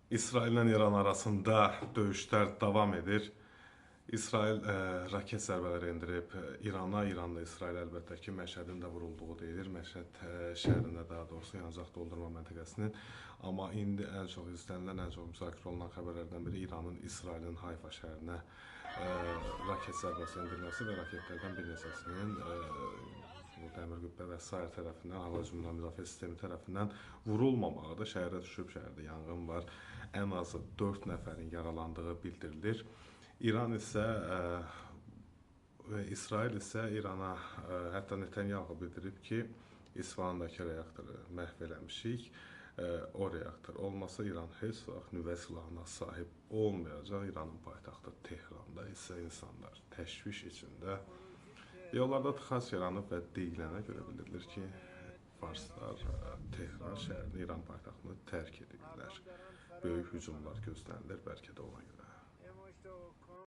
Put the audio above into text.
İsraillə İran arasında döyüşlər davam edir. İsrail raket zərbələri endirib İrana, İran da İsrail əlbəttə ki, Məşədin də vurulduğu deyilir. Məşəd şəhərində daha doğrusu yanacaq doldurma məntəqəsinin. Amma indi ən çox izlənilən, ən çox müzakirə olunan xəbərlərdən biri İranın İsrailin Hayfa şəhərinə raket zərbəsi endirməsi və raketlərdən bir neçəsinin bu dəmir qübbə və sair tərəfindən, hava hücumundan müdafiə sistemi tərəfindən vurulmamaqda. Şəhərə düşüb, şəhərdə yanğın var. Ən azı 4 nəfərin yaralandığı bildirilir. İran isə və İsrail isə İrana, hətta Netanyahu bildirib ki, İsfandakı reaktoru məhv eləmişik. O reaktor olmasa İran heç vaxt nüvə silahına sahib olmayacaq. İranın paytaxtı Tehranda isə insanlar təşviş içində. Yollarda tıxac yaranıb və deyilənə görə bildirilir ki, farslar Tehran şəhərini, İran paytaxtını tərk edirlər. Böyük hücumlar gözlənilir, bəlkə də ona görə.